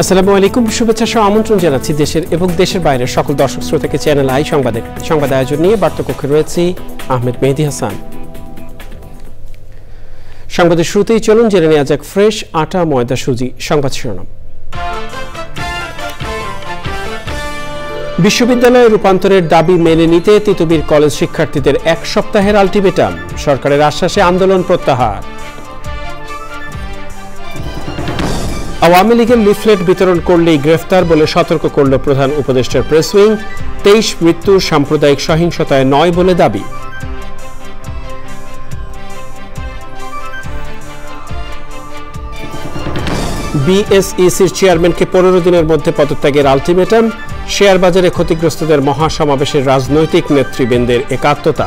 আসসালামু আলাইকুম, শুভেচ্ছা সহ আমন্ত্রণ জানাচ্ছি দেশের এবং দেশের বাইরের সকল দর্শক শ্রোতাকে চ্যানেল আই সংবাদ আয়োজন নিয়ে বার্তাকক্ষে রয়েছি আহমেদ মেহেদী হাসান। সংবাদের শুরুতেই চলুন জেনে নেওয়া যাক ফ্রেশ আটা ময়দা সুজি সংবাদ শিরোনাম। বিশ্ববিদ্যালয়ে রূপান্তরের দাবি মেনে নিতে তিতুমীর কলেজ শিক্ষার্থীদের এক সপ্তাহের আলটিমেটাম, সরকারের আশ্বাসে আন্দোলন প্রত্যাহার। আওয়ামী লীগের লিফলেট বিতরণ করলেই গ্রেফতার বলে সতর্ক করল প্রধান উপদেষ্টার প্রেস উইং। 23 মৃত্যু সাম্প্রদায়িক সহিংসতায় নয় বলে দাবি। বিএসইসির চেয়ারম্যানকে 15 দিনের মধ্যে পদত্যাগের আলটিমেটাম, শেয়ার বাজারে ক্ষতিগ্রস্তদের মহাসমাবেশের রাজনৈতিক নেতৃবৃন্দের একাত্মতা।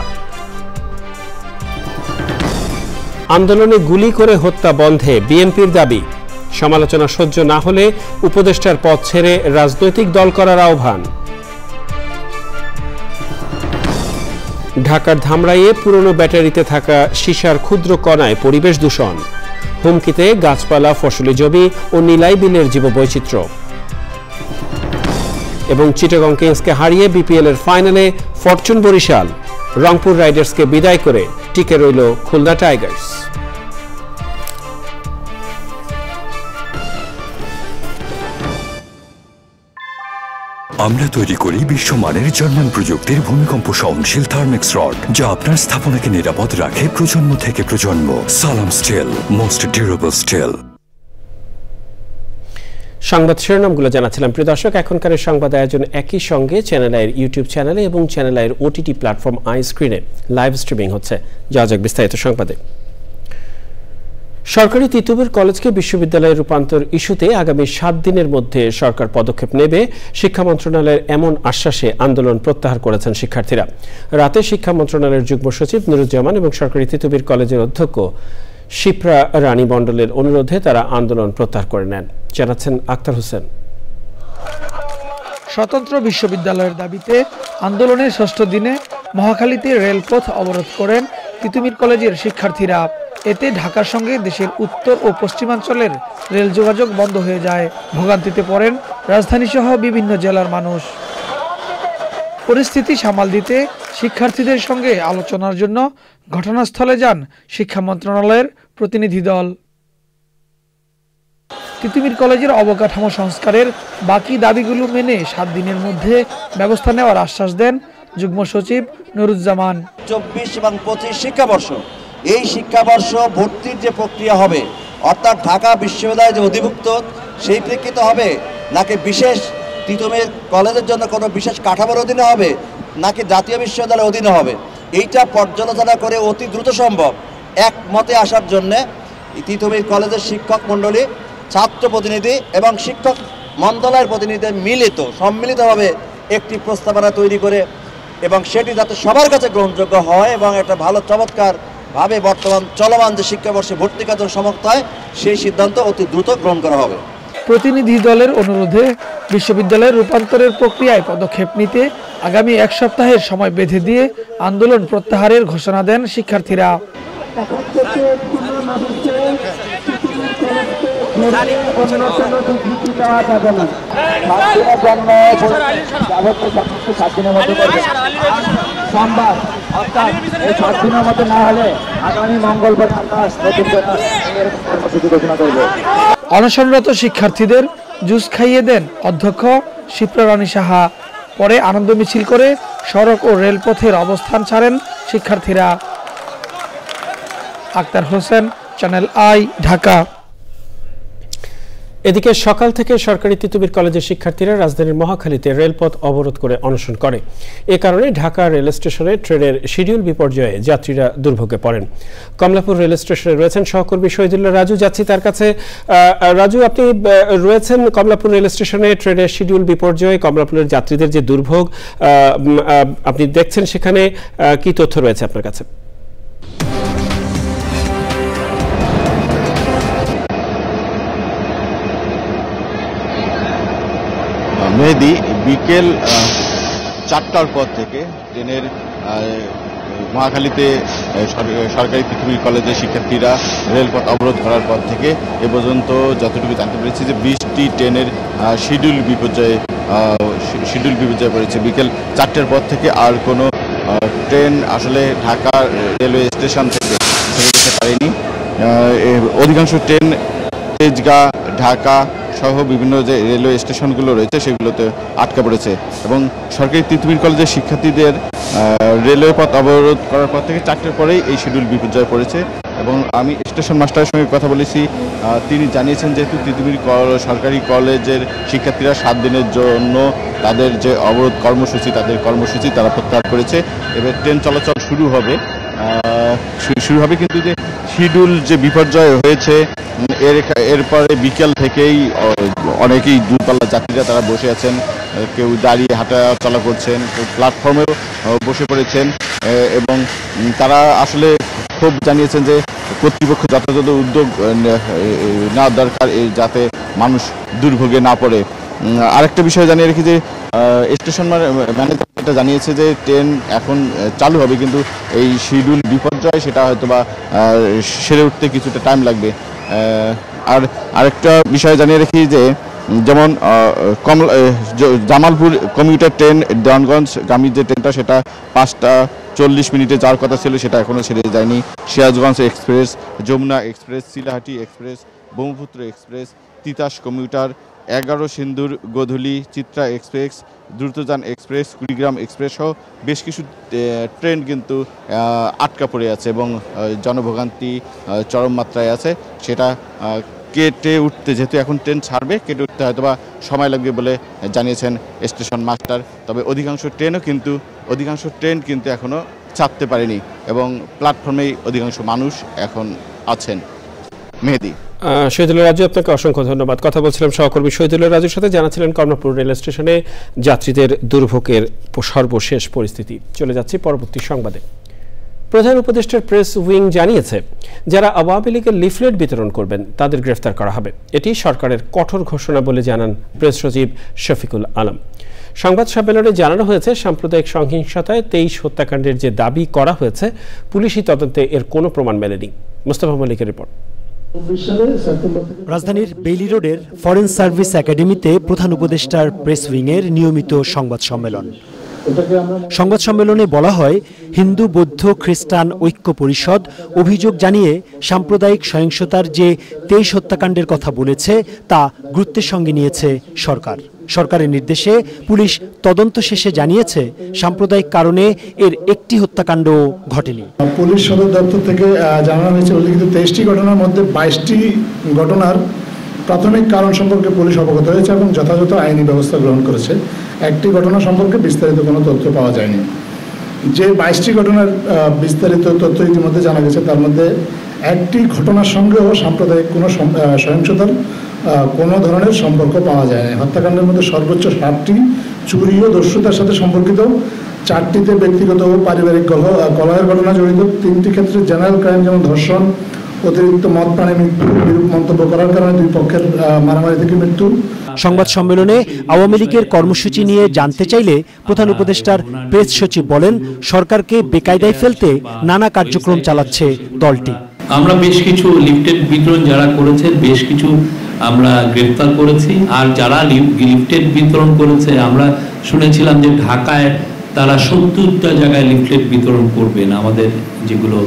আন্দোলনে গুলি করে হত্যা বন্ধে বিএনপির দাবি, সমালোচনা সহ্য না হলে উপদেষ্টার পদ ছেড়ে রাজনৈতিক দল করার আহ্বান। ঢাকার ধামরাইয়ে পুরনো ব্যাটারিতে থাকা সীসার ক্ষুদ্র কণায় পরিবেশ দূষণ, হুমকিতে গাছপালা, ফসলি জমি ও নীলাই বিলের জীববৈচিত্র্য। এবং চিটাগং কিংসকে হারিয়ে বিপিএল এর ফাইনালে ফরচুন বরিশাল, রংপুর রাইডার্সকে বিদায় করে টিকে রইল খুলনা টাইগার্স। আমরা তৈরি করি বিশ্বমানের জার্মান প্রযুক্তির ভূমিকম্প সহনশীল থার্মেক্স রড, যা আপনার স্থাপনাকে নিরাপদ রাখে প্রজন্ম থেকে প্রজন্ম। সালাম স্টিল, মোস্ট ডিউরেবল স্টিল। সংবাদ শিরোনামগুলো জানাচ্ছিলাম প্রিয় দর্শক। এখনকার সংবাদ আয়োজন একই সঙ্গে চ্যানেল আইয়ের ইউটিউব চ্যানেলে এবং চ্যানেল আইয়ের ওটিটি প্ল্যাটফর্ম আই স্ক্রিনে লাইভ স্ট্রিমিং হচ্ছে। যাওয়া যাক বিস্তারিত সংবাদে। সরকারি তিতুমীর কলেজকে বিশ্ববিদ্যালয়ে রূপান্তর ইস্যুতে আগামী 7 দিনের মধ্যে সরকার পদক্ষেপ নেবে শিক্ষা মন্ত্রণালয়ের এমন আশ্বাসে আন্দোলন প্রত্যাহার করেছেন শিক্ষার্থীরা। রাতে শিক্ষা মন্ত্রণালয়ের যুগ্ম সচিব নুরুজ্জামান এবং সরকারি তিতুমীর কলেজের অধ্যক্ষ শিপ্রা রানী মণ্ডলের অনুরোধে তারা আন্দোলন প্রত্যাহার করে নেন। জানাচ্ছেন আক্তার হোসেন। স্বতন্ত্র বিশ্ববিদ্যালয়ের দাবিতে আন্দোলনের 6ষ্ঠ দিনে মহাখালীতে রেলপথ অবরোধ করেন তিতুমীর কলেজের শিক্ষার্থীরা। এতে ঢাকার সঙ্গে দেশের উত্তর ও পশ্চিমাঞ্চলের রেল যোগাযোগ বন্ধ হয়ে যায়। ভোগান্তিতে পড়েন রাজধানীসহ বিভিন্ন জেলার মানুষ। পরিস্থিতি সামাল দিতে শিক্ষার্থীদের সঙ্গে আলোচনার জন্য ঘটনাস্থলে যান শিক্ষা মন্ত্রণালয়ের প্রতিনিধি দল। তিতুমীর কলেজের অবকাঠামো সংস্কারের বাকি দাবিগুলো মেনে 7 দিনের মধ্যে ব্যবস্থা নেওয়ার আশ্বাস দেন যুগ্ম সচিব নুরুজ্জামান। 24 এবং 25 শিক্ষাবর্ষ, এই শিক্ষাবর্ষ ভর্তির যে প্রক্রিয়া হবে, অর্থাৎ ঢাকা বিশ্ববিদ্যালয়ে যে অধিভুক্ত সেই প্রেক্ষিতে হবে, নাকি বিশেষ তিতুমীর কলেজের জন্য কোনো বিশেষ কাঠামোর অধীনে হবে, নাকি জাতীয় বিশ্ববিদ্যালয়ের অধীনে হবে, এইটা পর্যালোচনা করে অতি দ্রুত সম্ভব একমতে আসার জন্যে তিতুমীর কলেজের শিক্ষক মণ্ডলী, ছাত্র প্রতিনিধি এবং শিক্ষক মন্ত্রণালয়ের প্রতিনিধিদের সম্মিলিতভাবে একটি প্রস্তাবনা তৈরি করে এবং সেটি যাতে সবার কাছে গ্রহণযোগ্য হয় এবং একটা ভালো চমৎকারভাবে বর্তমান চলমান যে শিক্ষাবর্ষে ভর্তি কার্য সমাপ্ত হয় সেই সিদ্ধান্ত অতি দ্রুত গ্রহণ করা হবে। প্রতিনিধি দলের অনুরোধে বিশ্ববিদ্যালয়ের রূপান্তরের প্রক্রিয়ায় পদক্ষেপ নিতে আগামী 1 সপ্তাহের সময় বেঁধে দিয়ে আন্দোলন প্রত্যাহারের ঘোষণা দেন শিক্ষার্থীরা। অনশনরত শিক্ষার্থীদের জুস খাইয়ে দেন অধ্যক্ষ শিপ্রা রানী সাহা। পরে আনন্দ মিছিল করে সড়ক ও রেলপথের অবস্থান ছাড়েন শিক্ষার্থীরা। Akhtar Hossain, channel I, Dhaka. এদিকে সকাল থেকে সরকারি তিতুমীর কলেজের শিক্ষার্থীরা রাজধানীর মহাখালীতে রেলপথ অবরোধ করে অনশন করে। এ কারণে ঢাকা রেল স্টেশনে ট্রেনের শিডিউল বিপর্যয়ে যাত্রীরা দুর্ভোগে পড়েন। কমলাপুর রেল স্টেশনে রয়েছেন সহকর্মী শহীদুল্লাহ রাজু, যাচ্ছি তার কাছে। রাজু, আপনি রয়েছেন কমলাপুর রেল স্টেশনে, ট্রেনের শিডিউল বিপর্যয়ে কমলাপুরের যাত্রীদের যে দুর্ভোগ আপনি দেখছেন, সেখানে কি তথ্য রয়েছে আপনার কাছে? মেহেদী, বিকেল 4টার পর থেকে ট্রেনের মহাখালীতে সরকারি প্রাথমিক কলেজের শিক্ষার্থীরা রেলপথ অবরোধ করার পর থেকে এ পর্যন্ত যতটুকু জানতে পেরেছি যে 20টি ট্রেনের শিডিউল বিপর্যয় পড়েছে। বিকেল 4টার পর থেকে আর কোনো ট্রেন আসলে ঢাকা রেলওয়ে স্টেশন থেকে ছেড়ে যেতে পারেনি। অধিকাংশ ট্রেন তেজগাঁ, ঢাকা সহ বিভিন্ন যে রেলওয়ে স্টেশনগুলো রয়েছে সেগুলোতে আটকা পড়েছে এবং সরকারি তিতুমির কলেজের শিক্ষার্থীদের রেলওয়ে পথ অবরোধ করার পর থেকে 4টার পরেই এই শিডিউল বিপর্যয় পড়েছে। এবং আমি স্টেশন মাস্টারের সঙ্গে কথা বলেছি, তিনি জানিয়েছেন যেহেতু তিতুমির সরকারি কলেজের শিক্ষার্থীরা 7 দিনের জন্য তাদের যে অবরোধ কর্মসূচি তারা প্রত্যাহার করেছে। এবার ট্রেন চলাচল শুরু হবে কিন্তু যে শিডিউল যে বিপর্যয় হয়েছে এরপরে বিকেল থেকেই অনেকেই দূরপাল্লার যাত্রীরা তারা বসে আছেন, কেউ দাঁড়িয়ে হাঁটা চলা করছেন, কেউ প্ল্যাটফর্মেও বসে পড়েছেন এবং তারা আসলে খুব জানিয়েছেন যে কর্তৃপক্ষ যথাযথ উদ্যোগ নেওয়া দরকার যাতে মানুষ দুর্ভোগে না পড়ে। আরেকটা বিষয় জানিয়ে রাখি যে স্টেশন ম্যানেজার এটা জানিয়েছে যে ট্রেন এখন চালু হবে কিন্তু এই শিডিউল বিপর্যয় সেটা হয়তো বা সেরে উঠতে কিছুটা টাইম লাগবে। আর আরেকটা বিষয় জানিয়ে রাখি যে যেমন জামালপুর কমিউটার ট্রেন দেওয়ানগঞ্জগামী যে ট্রেনটা সেটা 5টা 40 মিনিটে যাওয়ার কথা ছিল, সেটা এখনও ছেড়ে যায়নি। Sirajganj express, Jamuna express, Shilahati express, Brahmaputra express, Titas commuter, 11 Sindur Godhuli, Chitra express, Drutojan express, Kurigram express সহ বেশ কিছু ট্রেন কিন্তু আটকা পড়ে আছে এবং জনভোগান্তি চরম মাত্রায় আছে। সেটা কেটে উঠতে, যেহেতু এখন ট্রেন ছাড়বে, কেটে উঠতে হয়তো বা সময় লাগবে বলে জানিয়েছেন স্টেশন মাস্টার। তবে অধিকাংশ ট্রেন কিন্তু এখনও ছাড়তে পারেনি এবং প্ল্যাটফর্মেই অধিকাংশ মানুষ এখন আছেন। মেহেদী। শহীদুল্লাহ রাজু, আপনাকে অসংখ্য ধন্যবাদ। কথা বলছিলাম সহকর্মী শহীদুল্লাহ রাজুর সাথে, জানাচ্ছিলেন কমলাপুর রেল স্টেশনে যাত্রীদের দুর্ভোগের সর্বশেষ পরিস্থিতি। চলে যাচ্ছি পরবর্তী সংবাদে। প্রধান উপদেষ্টার প্রেস উইং জানিয়েছে যারা আওয়ামী লীগের লিফলেট বিতরণ করবেন তাদের গ্রেফতার করা হবে। এটি সরকারের কঠোর ঘোষণা বলে জানান প্রেস সচিব শফিকুল আলম। সংবাদ সম্মেলনে জানানো হয়েছে সাম্প্রদায়িক সহিংসতায় 23 হত্যাকাণ্ডের যে দাবি করা হয়েছে পুলিশি তদন্তে এর কোনো প্রমাণ মেলেনি। মোস্তফা মল্লিকের রিপোর্ট। রাজধানীর বেইলি রোডের ফরেন সার্ভিস একাডেমিতে প্রধান উপদেষ্টার প্রেস উইংয়ের নিয়মিত সংবাদ সম্মেলন। সংবাদ সম্মেলনে বলা হয়, হিন্দু বৌদ্ধ খ্রিস্টান ঐক্য পরিষদ অভিযোগ জানিয়ে সাম্প্রদায়িক সহিংসতার যে 23 হত্যাকাণ্ডের কথা বলেছে তা গুরুত্বের সঙ্গে নিয়েছে সরকার। সরকারের নির্দেশে পুলিশ তদন্ত শেষে জানিয়েছে সাম্প্রদায়িক কারণে এর একটি হত্যাকাণ্ডও ঘটেনি। পুলিশ সদর দপ্তর থেকে জানানো হয়েছে উল্লিখিত 23টি ঘটনার মধ্যে 22টি ঘটনার প্রাথমিক কারণ সম্পর্কে পুলিশ অবগত হয়েছে এবং যথাযথ আইনি ব্যবস্থা গ্রহণ করেছে। একটি ঘটনা সম্পর্কে বিস্তারিত কোনো তথ্য পাওয়া যায়নি। যে 22টি ঘটনার বিস্তারিত তথ্য ইতিমধ্যে জানা গেছে, তার মধ্যে একটি ঘটনার সঙ্গেও সাম্প্রদায়িক কোনো সহিংসতার কোনো ধরনের সম্পর্ক পাওয়া যায় না। হত্যাকাণ্ডের মধ্যে সর্বোচ্চ 7টি চুরি ও দস্যুতার সাথে সম্পর্কিত, 4টিতে ব্যক্তিগত ও পারিবারিক কলহের ঘটনা জড়িত, 3টি ক্ষেত্রে জেনারেল ক্রাইম যেমন ধর্ষণ, অতিরিক্ত মদ পানে মৃত্যু, বিরূপ মন্তব্য করার কারণে 2 পক্ষের মারামারি থেকে মৃত্যু। সংবাদ সম্মেলনে আওয়ামী লীগের কর্মসূচি নিয়ে জানতে চাইলে প্রধান উপদেষ্টার প্রেস সচিব বলেন, সরকারকে বেকায়দায় ফেলতে নানা কার্যক্রম চালাচ্ছে দলটি। আমরা বেশ কিছু লিফটেড বিতরণ যারা করেছে বেশ কিছু আমরা গ্রেফতার করেছি। আর যারা লিফটেড বিতরণ করেছে আমরা শুনেছিলাম যে ঢাকায় তারা 70টা জায়গায় লিফলেট বিতরণ করবেন। আমাদের যেগুলো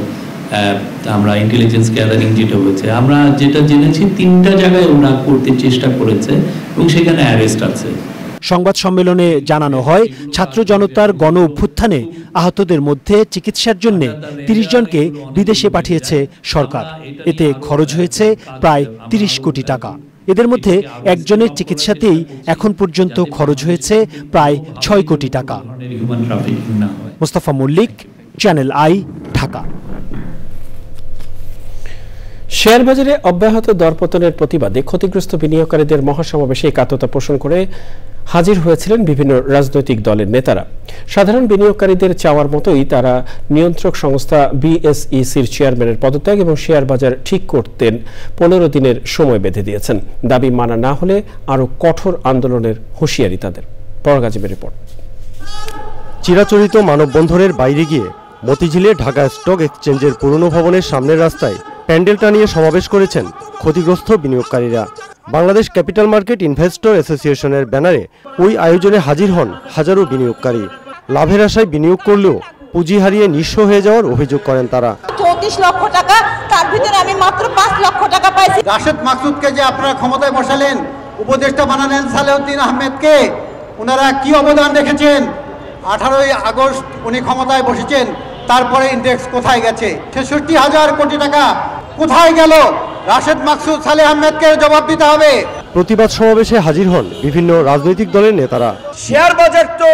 আমরা ইন্টেলিজেন্স গ্যাদারিং যেটা হয়েছে, আমরা যেটা জেনেছি 3টা জায়গায় ওরা করতে চেষ্টা করেছে এবং সেখানে অ্যারেস্ট আছে। সংবাদ সম্মেলনে জানানো হয়, ছাত্র জনতার গণ অভ্যুত্থানে আহতদের মধ্যে চিকিৎসার জন্য 30 জনকে বিদেশে পাঠিয়েছে সরকার। এতে খরচ হয়েছে প্রায় 30 কোটি টাকা। এদের মধ্যে একজনের চিকিৎসাতেই এখন পর্যন্ত খরচ হয়েছে প্রায় 6 কোটি টাকা। Mostafa Mallick, channel I, Dhaka. Share বাজারে অব্যাহত দরপতনের প্রতিবাদে ক্ষতিগ্রস্ত বিনিয়োগকারীদের মহাসমাবেশে একাত্মতা পোষণ করে হাজির হয়েছিলেন বিভিন্ন রাজনৈতিক দলের নেতারা। সাধারণ বিনিয়োগকারীদের চাওয়ার মতোই তারা নিয়ন্ত্রক সংস্থা বিএসইসির চেয়ারম্যানের পদত্যাগ এবং শেয়ার বাজার ঠিক করতে 15 দিনের সময় বেঁধে দিয়েছেন। দাবি মানা না হলে আরও কঠোর আন্দোলনের হুঁশিয়ারি তাদের। পরগাজীবের রিপোর্ট। চিরাচরিত মানববন্ধনের বাইরে গিয়ে মতিঝিলে ঢাকা স্টক এক্সচেঞ্জের পুরনো ভবনের সামনের রাস্তায় প্যান্ডেল টানিয়ে সমাবেশ করেছেন ক্ষতিগ্রস্ত বিনিয়োগকারীরা। বাংলাদেশ ক্যাপিটাল মার্কেট ইনভেস্টর অ্যাসোসিয়েশনের ব্যানারে ওই আয়োজনে হাজির হন হাজারো বিনিয়োগকারী। লাভের আশায় বিনিয়োগ করলেও পুঁজি হারিয়ে নিঃস্ব হয়ে যাওয়ার অভিযোগ করেন তারা। 34 লক্ষ টাকা, তার ভিতরে আমি মাত্র 5 লক্ষ টাকা পাইছি। রাশেদ মাকসুদকে যে আপনারা ক্ষমতায় বসালেন, উপদেষ্টা বানালেন সালেউদ্দিন আহমেদকে, ওনারা কি অবদান রেখেছেন? 18ই আগস্ট উনি ক্ষমতায় বসেছেন, তারপরে ইন্ডেক্স কোথায় গেছে? 66,000 কোটি টাকা কোথায় গেল? রাশেদ মাকসুদ, সালেহ আহমেদকে জবাব দিতে হবে। প্রতিবাদ সমাবেশে হাজির হন বিভিন্ন রাজনৈতিক দলের নেতারা। শেয়ার বাজার তো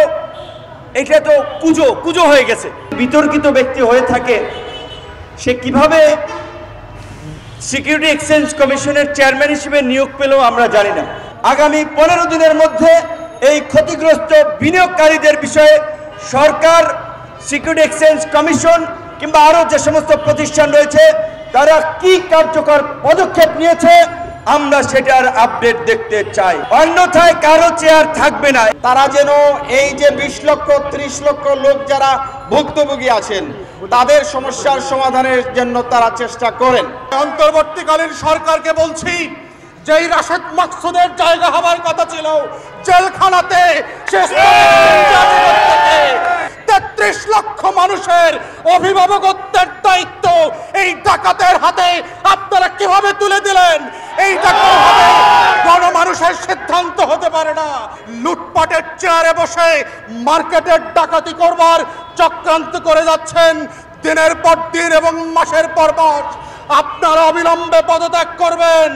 এটা তো কুজো হয়ে গেছে। বিতর্কিত ব্যক্তি হয়ে থাকে, সে কিভাবে সিকিউরিটি এক্সচেঞ্জ কমিশনের চেয়ারম্যান হিসেবে নিয়োগ পেল আমরা জানি না। আগামী 15 দিনের মধ্যে এই ক্ষতিগ্রস্ত বিনিয়োগকারীদের বিষয়ে সরকার, সিকিউরিটি এক্সচেঞ্জ কমিশন কিংবা আরো যে সমস্ত প্রতিষ্ঠান রয়েছে তারা কি কার্যকর পদক্ষেপ নিয়েছে আমরা সেটার আপডেট দেখতে চাই। অন্যথায় কারো চেয়ার থাকবে না। তারা যেন এই যে 20 লক্ষ 30 লক্ষ লোক যারা ভুক্তভোগী আছেন তাদের সমস্যার সমাধানের জন্য তারা চেষ্টা করেন। অন্তর্বর্তীকালীন সরকারকে বলছি, যেই রাশেদ মাকসুদের জায়গা হবার কথা ছিল জেলখানাতে, 33 লক্ষ মানুষের অভিভাবকত্বের দায়িত্ব এই ডাকাতের হাতে আপনারা কিভাবে তুলে দিলেন? এই ডাকাতের হাতে গণমানুষের সিদ্ধান্ত হতে পারে না। লুটপাটের চেয়ারে বসে মার্কেটের ডাকাতি করবার চক্রান্ত করে যাচ্ছেন দিনের পর দিন এবং মাসের পর মাস। আপনারা অবিলম্বে পদত্যাগ করবেন।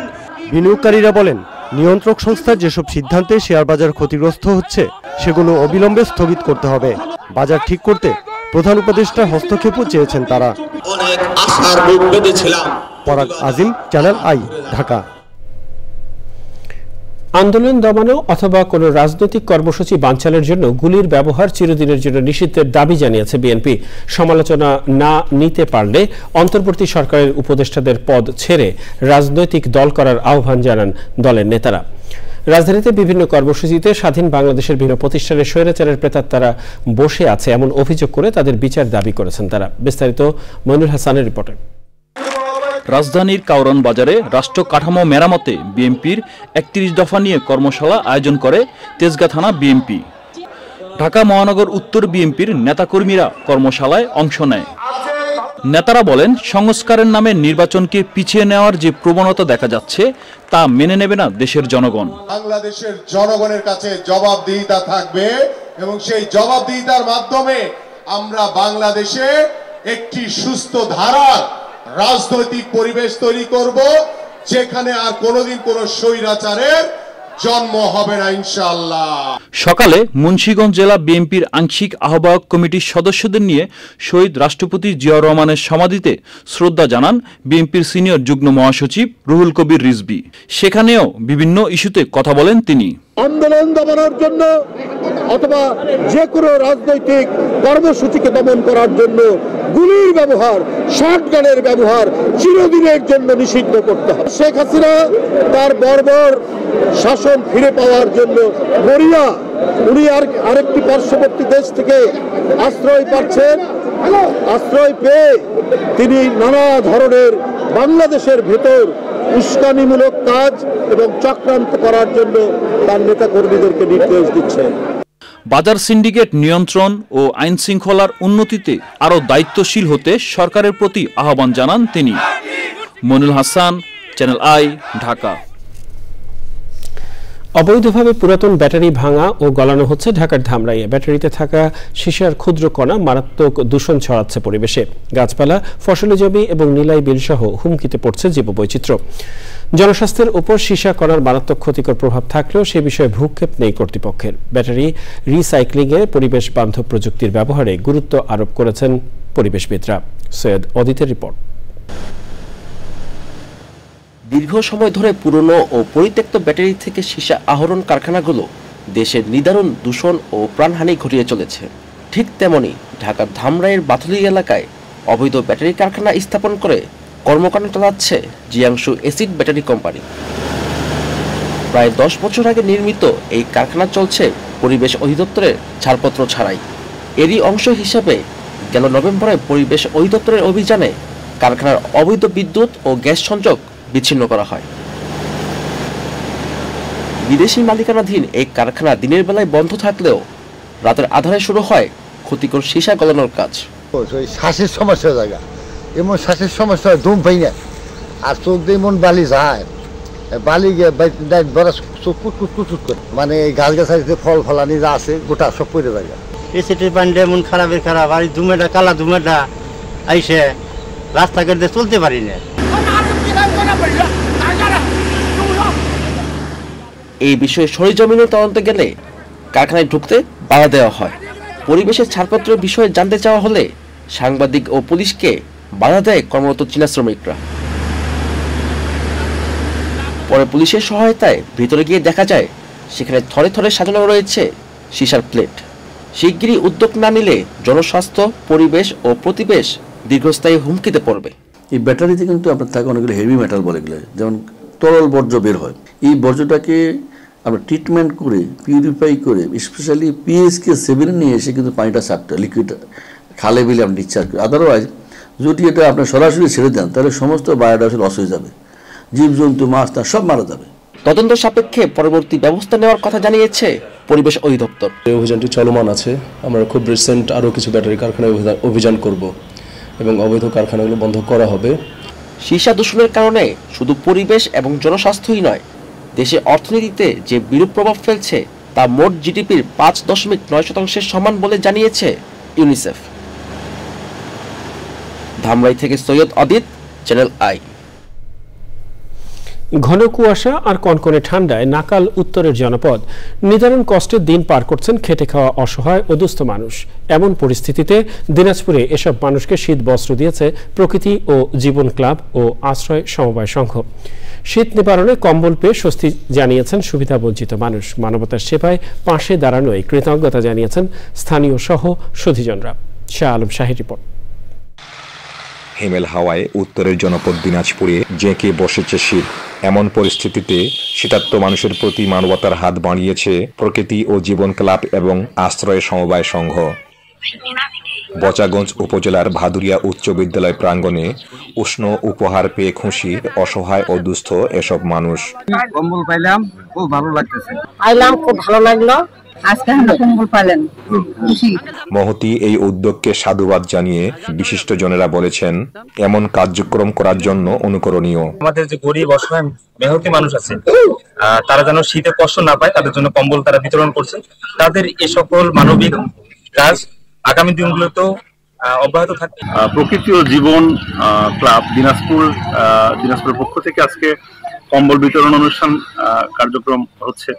বিনিয়োগকারীরা বলেন, নিয়ন্ত্রক সংস্থার যেসব সিদ্ধান্তে শেয়ার বাজার ক্ষতিগ্রস্ত হচ্ছে সেগুলো অবিলম্বে স্থগিত করতে হবে। বাজার ঠিক করতে প্রধান উপদেষ্টার হস্তক্ষেপও চেয়েছেন তারা। অনেক আশার বুক বেঁধেছিলাম। পরাগ আজিম, চ্যানেল আই, ঢাকা। আন্দোলন দমানো অথবা কোনো রাজনৈতিক কর্মসূচি বানচালের জন্য গুলির ব্যবহার চিরদিনের জন্য নিষিদ্ধের দাবি জানিয়েছে বিএনপি। সমালোচনা না নিতে পারলে অন্তর্বর্তী সরকারের উপদেষ্টাদের পদ ছেড়ে রাজনৈতিক দল করার আহ্বান জানান দলের নেতারা। রাজধানীতে বিভিন্ন কর্মসূচিতে স্বাধীন বাংলাদেশের বিভিন্ন প্রতিষ্ঠানের স্বৈরাচারের প্রেতাত্মারা বসে আছে এমন অভিযোগ করে তাদের বিচার দাবি করেছেন তারা। বিস্তারিত মইনুল হাসানের রিপোর্টে। রাজধানীর কাউরান বাজারে রাষ্ট্র কাঠামো মেরামতে বিএনপির 31 দফা নিয়ে কর্মশালা আয়োজন করে তেজগাঁ থানা বিএনপি। ঢাকা মহানগর উত্তর বিএনপির নেতাকর্মীরা কর্মশালায় অংশ নেয়। নেতারা বলেন, সংস্কারের নামে নির্বাচনকে পিছিয়ে নেওয়ার যে প্রবণতা দেখা যাচ্ছে তা মেনে নেবে না দেশের জনগণ। বাংলাদেশের জনগণের কাছে জবাবদিহিতা থাকবে এবং সেই জবাবদিহিতার মাধ্যমে আমরা বাংলাদেশে একটি সুস্থ ধারার রাজনৈতিক পরিবেশ তৈরি করব, যেখানে আর কোনোদিন কোনো স্বৈরাচারের জন্ম হবে না ইনশাআল্লাহ। সকালে মুন্সিগঞ্জ জেলা বিএনপির আংশিক আহ্বায়ক কমিটির সদস্যদের নিয়ে শহীদ রাষ্ট্রপতি জিয়াউর রহমানের সমাধিতে শ্রদ্ধা জানান বিএনপির সিনিয়র যুগ্ম মহাসচিব রুহুল কবির রিজভী। সেখানেও বিভিন্ন ইস্যুতে কথা বলেন তিনি। আন্দোলন দমনের জন্য অথবা যে কোনো রাজনৈতিক কর্মসূচিকে দমন করার জন্য গুলির ব্যবহার, শটগানের ব্যবহার চিরদিনের জন্য নিষিদ্ধ করতে হবে। শেখ হাসিনা তার বর্বর শাসন ফিরে পাওয়ার জন্য মরিয়া, উনি আরেকটি পার্শ্ববর্তী দেশ থেকে আশ্রয় পাচ্ছেন। আশ্রয় পেয়ে তিনি নানা ধরনের বাংলাদেশের ভেতর উস্কানিমূলক কাজ এবং চক্রান্ত করার জন্য তার নেতা কর্মীদেরকে নির্দেশ দিচ্ছেন। বাজার সিন্ডিকেট নিয়ন্ত্রণ ও আইন শৃঙ্খলার উন্নতিতে আরও দায়িত্বশীল হতে সরকারের প্রতি আহ্বান জানান তিনি। Moinul Hasan, channel I, Dhaka. অবৈধভাবে পুরাতন ব্যাটারি ভাঙা ও গলানো হচ্ছে ঢাকার ধামরাইয়ে। ব্যাটারিতে থাকা সীসার ক্ষুদ্র কণা মারাত্মক দূষণ ছড়াচ্ছে পরিবেশে। গাছপালা, ফসলি জমি এবং নিলাই বিল সহ হুমকিতে পড়ছে জীববৈচিত্র্য। জনস্বাস্থ্যের উপর সীসা কণার মারাত্মক ক্ষতিকর প্রভাব থাকলেও সে বিষয়ে ভ্রুক্ষেপ নেই কর্তৃপক্ষের। ব্যাটারি রিসাইক্লিংয়ে পরিবেশ বান্ধব প্রযুক্তির ব্যবহারে গুরুত্ব আরোপ করেছেন পরিবেশবিদরা। সৈয়দ অদিতের রিপোর্ট। দীর্ঘ সময় ধরে পুরনো ও পরিত্যক্ত ব্যাটারি থেকে সীসা আহরণ কারখানাগুলো দেশের নিদারুণ দূষণ ও প্রাণহানি ঘটিয়ে চলেছে। ঠিক তেমনি ঢাকার ধামরাইয়ের বাথুলি এলাকায় অবৈধ ব্যাটারি কারখানা স্থাপন করে কর্মকাণ্ড চালাচ্ছে জিয়াংশু অ্যাসিড ব্যাটারি কোম্পানি। প্রায় 10 বছর আগে নির্মিত এই কারখানা চলছে পরিবেশ অধিদপ্তরের ছাড়পত্র ছাড়াই। এরই অংশ হিসাবে গেল নভেম্বরে পরিবেশ অধিদপ্তরের অভিযানে কারখানার অবৈধ বিদ্যুৎ ও গ্যাস সংযোগ বিচ্ছিন্ন করা হয়। বিদেশি মালিকানাধীন এই কারখানা দিনের বেলায় বন্ধ থাকলেও রাতের আধারে শুরু হয় ক্ষতিকর সীসা গলানোর কাজ। শ্বাসের সমস্যা জায়গা এমন শ্বাসের সমস্যা হয়, দম পাই না, আর চোখ দিয়ে এমন বালি যায়, বালি গিয়ে চোখ কুটকুট কুটকুট করে, মানে গাছ গাছালিতে ফল ফলানি যা আছে গোটা সব পড়ে জায়গা। এসিটির পানিটা এমন খারাপের খারাপ, আর ধুমেটা কালা ধুমেটা আইসে রাস্তাঘাটে চলতে পারি না। এই বিষয়ে সরেজমিনে তদন্তে গেলে কারখানায় ঢুকতে বাধা দেওয়া হয়। পরিবেশের ছাড়পত্রের বিষয়ে জানতে চাওয়া হলে সাংবাদিক ও পুলিশকে বাধা দেয় কর্মরত চীনা শ্রমিকরা। পরে পুলিশের সহায়তায় ভিতরে গিয়ে দেখা যায় সেখানে থরে থরে সাজানো রয়েছে সীসার প্লেট। শিগগিরই উদ্যোগ না নিলে জনস্বাস্থ্য, পরিবেশ ও প্রতিবেশ দীর্ঘস্থায়ী হুমকিতে পড়বে। এই ব্যাটারিতে কিন্তু আপনার থাকে অনেকগুলো হেভি মেটাল বলে গেলে, যেমন তরল বর্জ্য বের হয়। এই বর্জ্যটাকে আমরা ট্রিটমেন্ট করে পিউরিফাই করে স্পেশালি পিএইচকে 7 নিয়ে এসে কিন্তু পানিটা সাপটা লিকুইড খালে বিলে আমরা ডিসচার্জ করি। আদারওয়াইজ যদি এটা আপনার সরাসরি ছেড়ে দেন তাহলে সমস্ত বায়োডাইভার্সিটি লস হয়ে যাবে, জীবজন্তু মাছ তা সব মারা যাবে। তদন্ত সাপেক্ষে পরবর্তী ব্যবস্থা নেওয়ার কথা জানিয়েছে পরিবেশ অধিদপ্তর। এই অভিযানটি চলমান আছে। আমরা খুব রিসেন্ট আরও কিছু ব্যাটারি কারখানায় অভিযান করব এবং অবৈধ কারখানাগুলো বন্ধ করা হবে। সীসা দূষণের কারণে শুধু পরিবেশ এবং জনস্বাস্থ্যই নয়, দেশে অর্থনীতিতে যে বিরূপ প্রভাব ফেলছে তা মোট জিডিপির 5.9% সমান বলে জানিয়েছে ইউনিসেফ। ধামরাই থেকে সৈয়দ আদিত, চ্যানেল আই। ঘন কুয়াশা আর কনকনে ঠান্ডায় নাকাল উত্তরের জনপদ নিদারুণ কষ্টের দিন পার করছেন খেটে খাওয়া অসহায় ও দুস্থ মানুষ। এমন পরিস্থিতিতে দিনাজপুরে এসব মানুষকে শীত বস্ত্র দিয়েছে প্রকৃতি ও জীবন ক্লাব ও আশ্রয় সমবায় সংঘ। শীত নিবারণে কম্বল পেয়ে স্বস্তি জানিয়েছেন সুবিধাবঞ্চিত মানুষ। মানবতার সেবায় পাশে দাঁড়ানোয় কৃতজ্ঞতা জানিয়েছেন স্থানীয় সহ সুধীজনরা। শাহ আলম শাহীর রিপোর্ট। হিমেল হাওয়ায় উত্তরের জনপদ দিনাজপুরে জেঁকে বসেছে শীত। এমন পরিস্থিতিতে শীতার্ত মানুষের প্রতি মানবতার হাত বাড়িয়েছে প্রকৃতি ও জীবন ক্লাব এবং আশ্রয় সমবায় সংঘ। বচাগঞ্জ উপজেলার ভাদুরিয়া উচ্চ বিদ্যালয় প্রাঙ্গণে উষ্ণ উপহার পেয়ে খুশি অসহায় ও দুস্থ এসব মানুষ। কম্বল পাইলাম, খুব ভালো লাগতেছে। খুব ভালো লাগলো। আজকে আমরা কম্বল পাইলাম, খুশি। মহতি এই উদ্যোগকে সাধুবাদ জানিয়ে বিশিষ্টজনেরা বলেছেন এমন কার্যক্রম করার জন্য অনুকরণীয়। আমাদের যে গরিব অসহায় মেহনতি মানুষ আছে তারা যেন শীতে কষ্ট না পায় তাদের জন্য কম্বল তারা বিতরণ করছে। তাদের এই সকল মানবিক কাজ আগামী দিনগুলোতেও অব্যাহত থাকবে। প্রকৃতি ও জীবন ক্লাব দিনাজপুরের পক্ষ থেকে আজকে কম্বল বিতরণ অনুষ্ঠান কার্যক্রম হচ্ছে।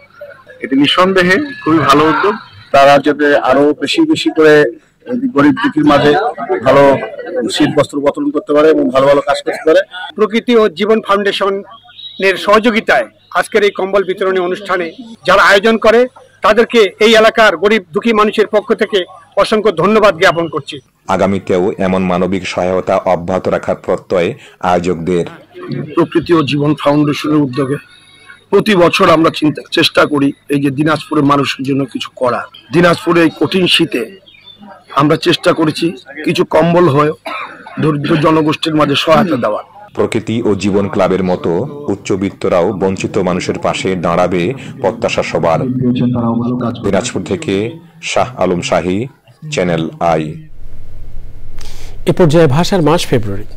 এটি নিঃসন্দেহে খুবই ভালো উদ্যোগ। তারা যাতে আরো বেশি বেশি করে গরিব দুঃখীর মাঝে ভালো শীত বস্ত্র বিতরণ করতে পারে এবং ভালো ভালো কাজ করতে পারে। প্রকৃতি ও জীবন ফাউন্ডেশনের সহযোগিতায় আজকের এই কম্বল বিতরণী অনুষ্ঠানে যারা আয়োজন করে তাদেরকে এই এলাকার গরিব দুঃখী মানুষের পক্ষ থেকে অসংখ্য ধন্যবাদ জ্ঞাপন করছি। আগামীতেও এমন মানবিক সহায়তা অব্যাহত রাখার প্রত্যয় আয়োজকদের। প্রকৃতি ও জীবন ফাউন্ডেশনের উদ্যোগে প্রতি বছর আমরা চেষ্টা করি এই যে দিনাজপুরের মানুষের জন্য কিছু করা। দিনাজপুরে এই কঠিন শীতে আমরা চেষ্টা করেছি কিছু কম্বল হয়ে দরিদ্র জনগোষ্ঠীর মাঝে সহায়তা দেওয়া। প্রকৃতি ও জীবন ক্লাবের মতো উচ্চবিত্তরাও বঞ্চিত মানুষের পাশে দাঁড়াবে প্রত্যাশা সবার। দিনাজপুর থেকে শাহ আলম শাহী, চ্যানেল আই। এ পর্যায়ে ভাষার মাস ফেব্রুয়ারি।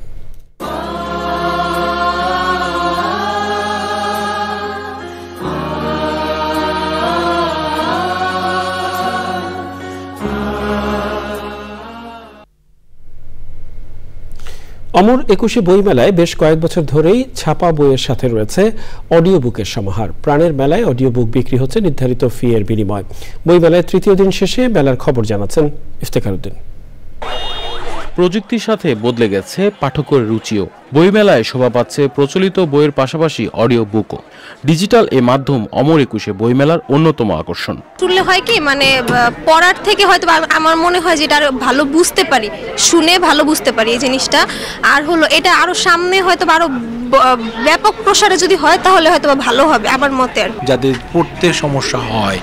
অমর 21 বইমেলায় বেশ কয়েক বছর ধরেই ছাপা বইয়ের সাথে রয়েছে অডিও বুকের সমাহার। প্রাণের মেলায় অডিও বুক বিক্রি হচ্ছে নির্ধারিত ফি এর বিনিময়। বইমেলায় তৃতীয় দিন শেষে মেলার খবর জানাচ্ছেন ইফতেখার উদ্দিন। প্রযুক্তির সাথে বদলে গেছে পাঠকের রুচিও। বইমেলায় শোভা পাচ্ছে প্রচলিত বইয়ের পাশাপাশি অডিও বুকও। ডিজিটাল এ মাধ্যম অমর 21 বইমেলার অন্যতম আকর্ষণ। শুনলে হয় কি মানে পড়ার থেকে হয়তো আমার মনে হয় যে এটা ভালো বুঝতে পারি, শুনে ভালো বুঝতে পারি এই জিনিসটা। আর হলো এটা আরো সামনে হয়তো আরো ব্যাপক প্রসারে যদি হয় তাহলে হয়তো ভালো হবে আমার মতে। যাদের পড়তে সমস্যা হয়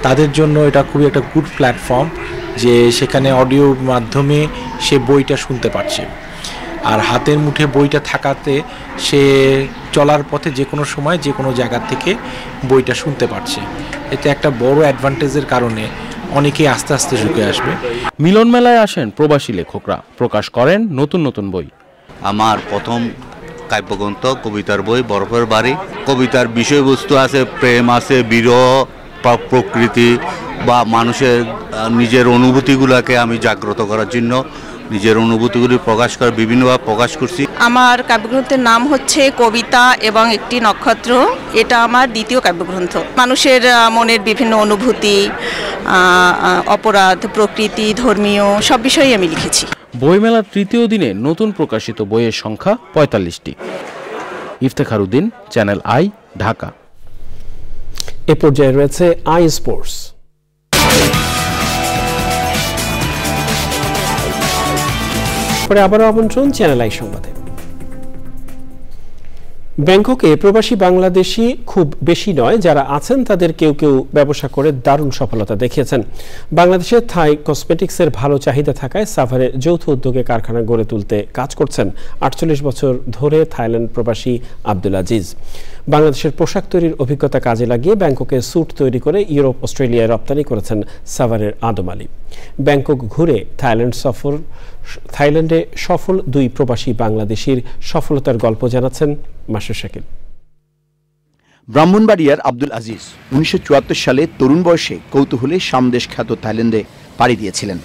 তাদের জন্য এটা খুবই একটা গুড প্ল্যাটফর্ম যে সেখানে অডিওর মাধ্যমে সে বইটা শুনতে পারছে। আর হাতের মুঠে বইটা থাকাতে সে চলার পথে যে কোনো সময় যে কোনো জায়গা থেকে বইটা শুনতে পারছে। এটা একটা বড় অ্যাডভান্টেজের কারণে অনেকেই আস্তে আস্তে ঝুঁকে আসবে। মিলন মেলায় আসেন প্রবাসী লেখকরা, প্রকাশ করেন নতুন নতুন বই। আমার প্রথম কাব্যগ্রন্থ কবিতার বই বরফের বাড়ি। কবিতার বিষয়বস্তু আছে প্রেম আছে, বিরহ, প্রকৃতি বা মানুষের নিজের অনুভূতিগুলোকে আমি জাগ্রত করার জন্য নিজের অনুভূতিগুলি প্রকাশ করে বিভিন্নভাবে প্রকাশ করছি। আমার কাব্যগ্রন্থের নাম হচ্ছে কবিতা এবং একটি নক্ষত্র। এটা আমার দ্বিতীয় কাব্যগ্রন্থ। মানুষের মনের বিভিন্ন অনুভূতি, অপরাধ, প্রকৃতি, ধর্মীয় সব বিষয়েই আমি লিখেছি। বইমেলার তৃতীয় দিনে নতুন প্রকাশিত বইয়ের সংখ্যা ৪৫টি। Iftekhar Uddin, channel I, Dhaka. এ পর্যায়ে রয়েছে আই স্পোর্টস। পরে আবারও আমন্ত্রণ চ্যানেল আই সংবাদে। ব্যাংককে প্রবাসী বাংলাদেশি খুব বেশি নয়, যারা আছেন তাদের কেউ কেউ ব্যবসা করে দারুণ সফলতা দেখিয়েছেন। বাংলাদেশে থাই কসমেটিক্সের ভালো চাহিদা থাকায় সাভারে যৌথ উদ্যোগে কারখানা গড়ে তুলতে কাজ করছেন ৪৮ বছর ধরে থাইল্যান্ড প্রবাসী আব্দুল আজিজ। বাংলাদেশের পোশাক তৈরির অভিজ্ঞতা কাজে লাগিয়ে ব্যাংককে স্যুট তৈরি করে ইউরোপ, অস্ট্রেলিয়ায় রপ্তানি করেছেন সাভারের আদম আলী। ব্যাংকক ঘুরে থাইল্যান্ডে সফল দুই প্রবাসী বাংলাদেশির সফলতার গল্প জানাচ্ছেন মাসুর শাকিল। ব্রাহ্মণবাড়িয়ার আব্দুল আজিজ ১৯৭৪ সালে তরুণ বয়সে কৌতূহলে সামদেশ খ্যাত থাইল্যান্ডে পাড়ি দিয়েছিলেন।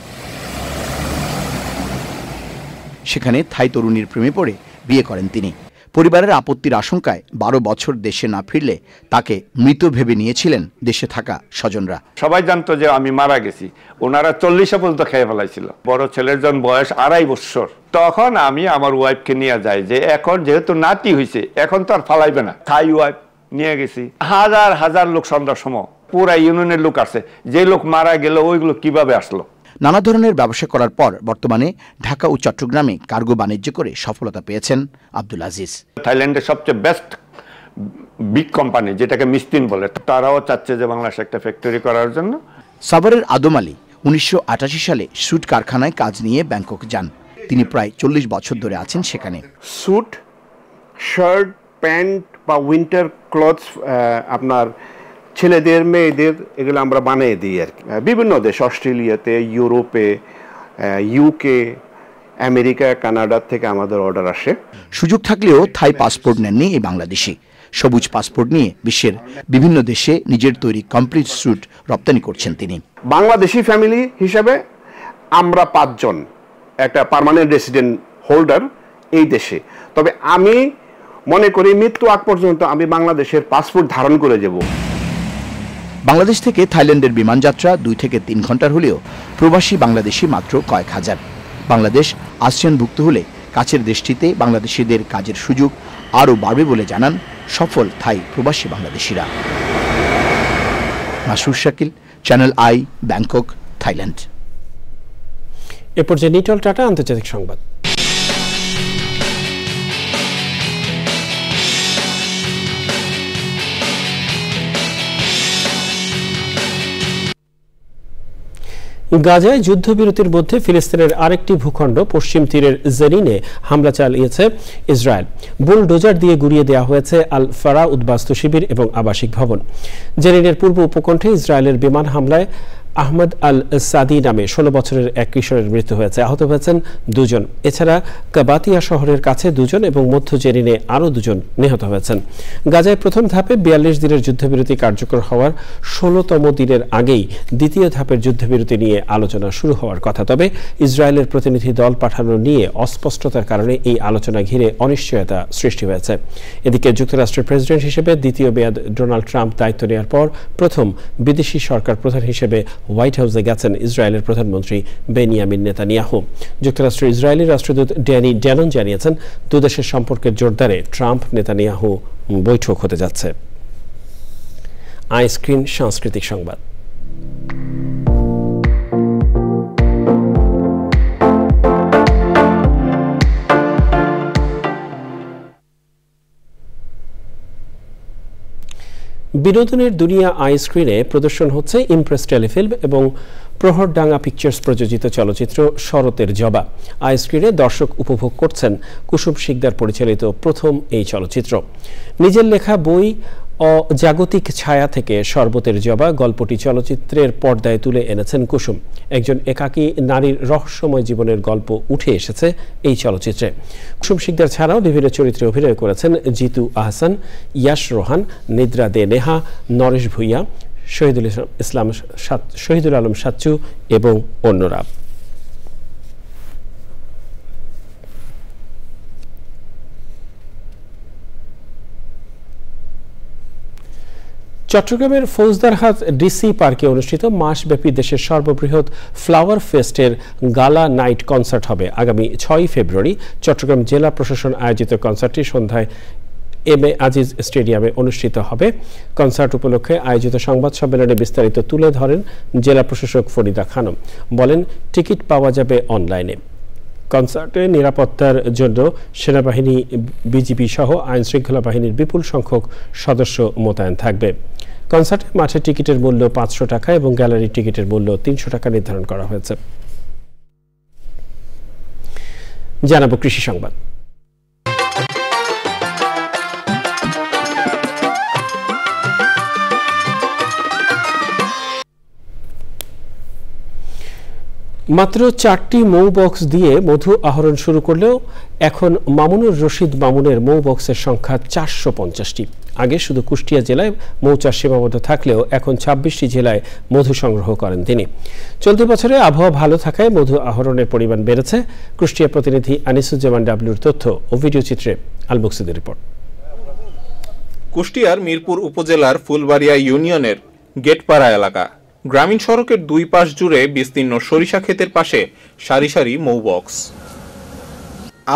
সেখানে থাই তরুণীর প্রেমে পড়ে বিয়ে করেন তিনি। পরিবারের আপত্তির আশঙ্কায় ১২ বছর দেশে না ফিরলে তাকে মৃত ভেবে নিয়েছিলেন দেশে থাকা স্বজনরা। সবাই জানতো যে আমি মারা গেছি। ওনারা ৪০ পর্যন্ত খেয়ে ফেলাইছিল। বড় ছেলের জন বয়স ২.৫ বছর। তখন আমি আমার ওয়াইফকে নিয়ে যাই যে এখন যেহেতু নাতি হয়েছে এখন তো আর ফালাইবে না। থাই ওয়াইফ নিয়ে গেছি। হাজার হাজার লোক সন্ধ্যার সময় পুরা ইউনিয়নের লোক আসে। যে লোক মারা গেল ওইগুলো কিভাবে আসলো। নানা ধরনের ব্যবসা করার পর বর্তমানে ঢাকা ও চট্টগ্রামে কার্গো বাণিজ্য করে সফলতা পেয়েছেন আব্দুল আজিজ। থাইল্যান্ডের সবচেয়ে বেস্ট বিগ কোম্পানি যেটাকে মিস্তিন বলে, তারাও চাচ্ছে যে বাংলাদেশে একটা ফ্যাক্টরি করার জন্য। সাভারের আদম আলী ১৯৮৮ সালে স্যুট কারখানায় কাজ নিয়ে ব্যাংকক যান। তিনি প্রায় ৪০ বছর ধরে আছেন সেখানে। স্যুট, শার্ট, প্যান্ট বা উইন্টার ক্লথস আপনার ছেলেদের মেয়েদের এগুলো আমরা বানিয়ে দিই আর কি। বিভিন্ন দেশ, অস্ট্রেলিয়াতে, ইউরোপে, ইউকে, আমেরিকা, কানাডা থেকে আমাদের অর্ডার আসে। সুযোগ থাকলেও থাই পাসপোর্ট নেননি এই বাংলাদেশি। সবুজ পাসপোর্ট নিয়ে বিশ্বের বিভিন্ন দেশে নিজের তৈরি কমপ্লিট স্যুট রপ্তানি করছেন তিনি। বাংলাদেশি ফ্যামিলি হিসাবে আমরা ৫ জন একটা পার্মানেন্ট রেসিডেন্ট হোল্ডার এই দেশে। তবে আমি মনে করি মৃত্যু আগ পর্যন্ত আমি বাংলাদেশের পাসপোর্ট ধারণ করে যাব। বাংলাদেশ থেকে থাইল্যান্ডের বিমান যাত্রা ২ থেকে ৩ ঘন্টার হলেও প্রবাসী বাংলাদেশি মাত্র কয়েক হাজার। বাংলাদেশ আসিয়ানভুক্ত হলে কাছের দেশটিতে বাংলাদেশিদের কাজের সুযোগ আরও বাড়বে বলে জানান সফল থাই প্রবাসী বাংলাদেশিরা। Masur Shakil, channel I, Bangkok, Thailand. এ পর্যায়ে নিটল টাটা আন্তর্জাতিক সংবাদ। গাজায় যুদ্ধবিরতির মধ্যে ফিলিস্তিনের আরেকটি ভূখণ্ড পশ্চিম তীরের জেনিনে হামলা চালিয়েছে ইসরায়েল। বুলডোজার দিয়ে গুড়িয়ে দেওয়া হয়েছে আল ফারা উদ্বাস্তু শিবির এবং আবাসিক ভবন। জেনিনের পূর্ব উপকণ্ঠে ইসরায়েলের বিমান হামলায় আহমদ আল সাদি নামে ১৬ বছরের এক কিশোরের মৃত্যু হয়েছে। আহত হয়েছেন ২ জন। এছাড়া কাবাতিয়া শহরের কাছে ২ জন এবং মধ্য জেরিনে আরও ২ জন নিহত হয়েছেন। গাজায় প্রথম ধাপে ৪২ দিনের যুদ্ধবিরতি কার্যকর হওয়ার ১৬তম দিনের আগেই দ্বিতীয় ধাপের যুদ্ধবিরতি নিয়ে আলোচনা শুরু হওয়ার কথা। তবে ইসরায়েলের প্রতিনিধি দল পাঠানো নিয়ে অস্পষ্টতার কারণে এই আলোচনা ঘিরে অনিশ্চয়তা সৃষ্টি হয়েছে। এদিকে যুক্তরাষ্ট্রের প্রেসিডেন্ট হিসেবে দ্বিতীয় মেয়াদ ডোনাল্ড ট্রাম্প দায়িত্ব নেওয়ার পর প্রথম বিদেশি সরকার প্রধান হিসেবে হোয়াইট হাউসে গেছেন ইসরায়েলের প্রধানমন্ত্রী বেনিয়ামিন নেতানিয়াহু। যুক্তরাষ্ট্রের ইসরায়েলি রাষ্ট্রদূত ড্যানি ড্যানন জানিয়েছেন দুদেশের সম্পর্কের জোরদারে ট্রাম্প নেতানিয়াহু বৈঠক হতে যাচ্ছে। আইস্ক্রিন সাংস্কৃতিক সংবাদ। বিনোদনের দুনিয়া আই স্ক্রিনে প্রদর্শন হচ্ছে ইমপ্রেস টেলিফিল্ম এবং প্রহরডাঙ্গা পিকচার্স প্রযোজিত চলচ্চিত্র শরতের জবা। আই স্ক্রিনে দর্শক উপভোগ করছেন কুসুম শিকদার পরিচালিত প্রথম এই চলচ্চিত্র। নিজের লেখা বই অজাগতিক ছায়া থেকে শরবতের জবা গল্পটি চলচ্চিত্রের পর্দায় তুলে এনেছেন কুসুম। একজন একাকী নারীর রহস্যময় জীবনের গল্প উঠে এসেছে এই চলচ্চিত্রে। কুসুম শিকদার ছাড়াও বিভিন্ন চরিত্রে অভিনয় করেছেন জিতু আহসান, ইয়াশ রোহান, নিদ্রা দে নেহা, নরেশ ভুইয়া, শহীদুল আলম সাচ্চু এবং অন্যরা। চট্টগ্রামের ফৌজদারহাট ডিসি পার্কে অনুষ্ঠিত মাসব্যাপী দেশের সর্ববৃহৎ ফ্লাওয়ার ফেস্টের গালা নাইট কনসার্ট হবে আগামী 6 ফেব্রুয়ারি। চট্টগ্রাম জেলা প্রশাসন আয়োজিত কনসার্টটি সন্ধ্যায় এম এ আজিজ স্টেডিয়ামে অনুষ্ঠিত হবে। কনসার্ট উপলক্ষে আয়োজিত সংবাদ সম্মেলনে বিস্তারিত তুলে ধরেন জেলা প্রশাসক ফরিদা খানম। বলেন, টিকিট পাওয়া যাবে অনলাইনে। কনসার্টে নিরাপত্তার জন্য সেনাবাহিনী, বিজিবি সহ আইন শৃঙ্খলা বাহিনীর বিপুল সংখ্যক সদস্য মোতায়েন থাকবে। কনসার্টে মাঠে টিকিটের মূল্য 500 টাকা এবং গ্যালারি টিকিটের মূল্য 300 টাকা নির্ধারণ করা হয়েছে। জানাবো কৃষি সংবাদ। মাত্র 4টি মৌ বক্স দিয়ে মধু আহরণ শুরু করলেও এখন মামুনুর রশিদ মামুনের মৌ বক্সের সংখ্যা 450টি। আগে শুধু কুষ্টিয়া জেলায় মৌচাষ সীমাবদ্ধ থাকলেও এখন 26টি জেলায় মধু সংগ্রহ করেন তিনি। চলতি বছরে আবহাওয়া ভালো থাকায় মধু আহরণের পরিমাণ বেড়েছে। কুষ্টিয়া প্রতিনিধি আনিসুজ্জামান ডাবলুর তথ্য ও ভিডিও চিত্রে আলবক্সিদের রিপোর্ট। কুষ্টিয়ার মিরপুর উপজেলার ফুলবাড়িয়া ইউনিয়নের গেটপাড়া এলাকা। গ্রামীণ সড়কের দুই পাশ জুড়ে বিস্তীর্ণ সরিষা ক্ষেতের পাশে সারি সারি মৌ বক্স।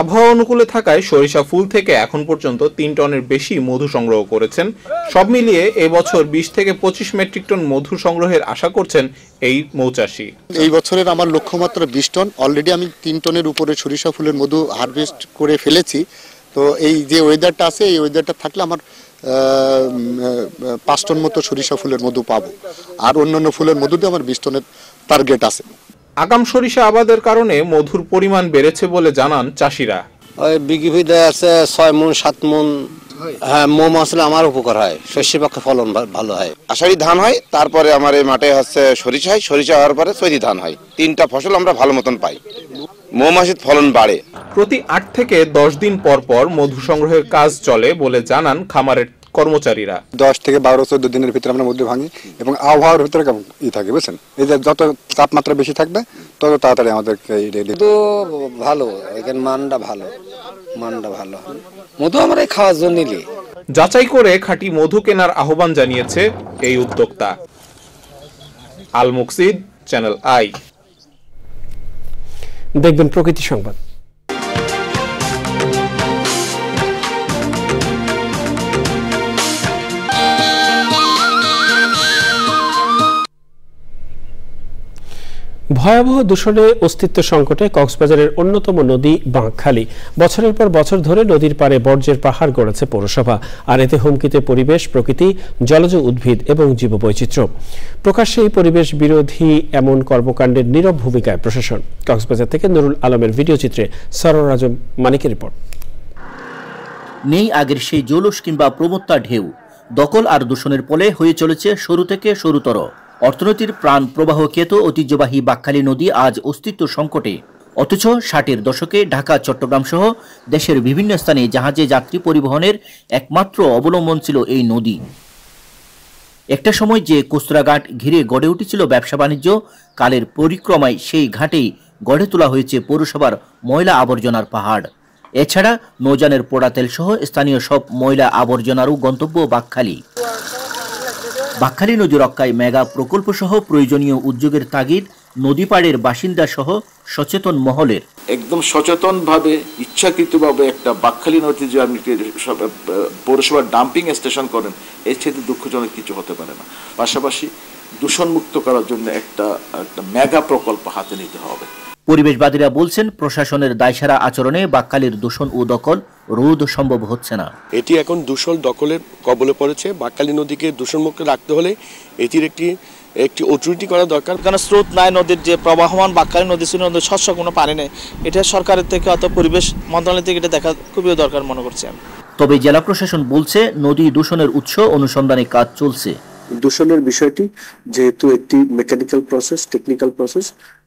আবহাওয়া অনুকূলে থাকায় সরিষা ফুল থেকে এখন পর্যন্ত 3 টনের বেশি মধু সংগ্রহ করেছেন। সব মিলিয়ে এবছর 20 থেকে 25 মেট্রিক টন মধু সংগ্রহের আশা করছেন এই মৌচাষী। এই বছরের আমার লক্ষ্যমাত্রা 20 টন। অলরেডি আমি 3 টনের উপরে সরিষা ফুলের মধু হারভেস্ট করে ফেলেছি। তো এই যে ওয়েদারটা আছে, এই ওয়েদারটা থাকলে আমার 5 টন মতো সরিষা ফুলের মধু পাবো। আর অন্যান্য ফুলের মধুতে আমার 20 টনের টার্গেট আছে। আগাম সরিষা আবাদের কারণে মধুর পরিমাণ বেড়েছে বলে জানান চাষিরা। ওই বিঘিতে আছে 6 মণ 7 মণ। হ্যাঁ, মোম আসলে আমার উপকার হয়, শস্যের পক্ষে ফলন ভালো হয়। আষাঢ়ি ধান হয়, তারপরে আমার এই মাঠে হচ্ছে সরিষা হয়, সরিষা হওয়ার পরে চৈতি ধান হয়। 3টা ফসল আমরা ভালো মতন পাই। মৌমাছির ফলন বাড়ে। প্রতি 8 থেকে 10 দিন পর পর মধু সংগ্রহের কাজ চলে বলে জানান খামারের কর্মচারীরা। 10 থেকে 12-14 দিনের ভিতরে আমরা মধু ভাঙি এবং আবহাওয়ার ভিতরে থাকে, বুঝছেন? এই যে যত তাপমাত্রা বেশি থাকবে তত তাড়াতাড়ি আমাদের মধু ভালো, এখানে মানটা ভালো, মধু আমরা খাওয়ার জন্য নিলে। যাচাই করে খাঁটি মধু কেনার আহ্বান জানিয়েছে এই উদ্যোক্তা। আল মুকসিদ, চ্যানেল আই। দেখবেন প্রকৃতি সংবাদ। ভয়াবহ দূষণে অস্তিত্ব সংকটে কক্সবাজারের অন্যতম নদী বাঁকখালী। বছরের পর বছর ধরে নদীর পাড়ে বর্জ্যের পাহাড় গড়েছে পৌরসভা, আর এতে হুমকিতে পরিবেশ, প্রকৃতি, জলজ উদ্ভিদ এবং জীববৈচিত্র্য। প্রকাশ্যে এই পরিবেশ বিরোধী এমন কর্মকাণ্ডের নীরব ভূমিকায় প্রশাসন। কক্সবাজার থেকে নুরুল আলমের ভিডিও চিত্রে সরোয়ার আজম মানিকের রিপোর্ট। নেই আগের সেই জৌলুস কিংবা প্রমত্তা ঢেউ। দখল আর দূষণের ফলে হয়ে চলেছে সরু থেকে সরুতর। অর্থনীতির প্রাণ প্রবাহ কেত ঐতিহ্যবাহী বাঁকখালী নদী আজ অস্তিত্ব সংকটে। অথচ 60-এর দশকে ঢাকা, চট্টগ্রাম সহ দেশের বিভিন্ন স্থানে জাহাজে যাত্রী পরিবহনের একমাত্র অবলম্বন ছিল এই নদী। একটা সময় যে কোস্তুরাঘাট ঘিরে গড়ে উঠেছিল ব্যবসা বাণিজ্য, কালের পরিক্রমায় সেই ঘাটেই গড়ে তোলা হয়েছে পৌরসভার ময়লা আবর্জনার পাহাড়। এছাড়া নৌযানের পোড়া তেল সহ স্থানীয় সব ময়লা আবর্জনারও গন্তব্য বাঁকখালী। বাঁকখালী নদী রক্ষায় মেগা প্রকল্প সহ প্রয়োজনীয় উদ্যোগের তাগিদ নদী পাড়ের বাসিন্দা সহ সচেতন মহলের। একদম সচেতনভাবে ইচ্ছাকৃতভাবে একটা বাঁকখালী নদী যে আপনি পৌরসভার ডাম্পিং স্টেশন করেন, এর চেয়ে দুঃখজনক কিছু হতে পারে না। পাশাপাশি দূষণমুক্ত করার জন্য একটা মেগা প্রকল্প হাতে নিতে হবে। পরিবেশবাদীরা বলছেন প্রশাসনের দায়সারা আচরণে বাকখালীর দূষণ ও দখল রোধ সম্ভব হচ্ছে না। এটি এখন দূষণ দখলের কবলে পড়েছে। বাকখালী নদীকে দূষণমুক্ত রাখতে হলে এটির একটি অথরিটি করা দরকার। কারণ স্রোত নাই, নদীর যে প্রবাহমান বাকখালী নদী ছিল, নদীর স্বচ্ছ কোনো পানি নেই। এটা সরকারের থেকে অথবা পরিবেশ মন্ত্রণালয় থেকে এটা দেখা খুবই দরকার মনে করছি আমি। তবে জেলা প্রশাসন বলছে নদী দূষণের উৎস অনুসন্ধানে কাজ চলছে। দূষণের বিষয়টি যেহেতু একটি মেকানিক্যাল প্রসেস, টেকনিক্যাল প্রসেস,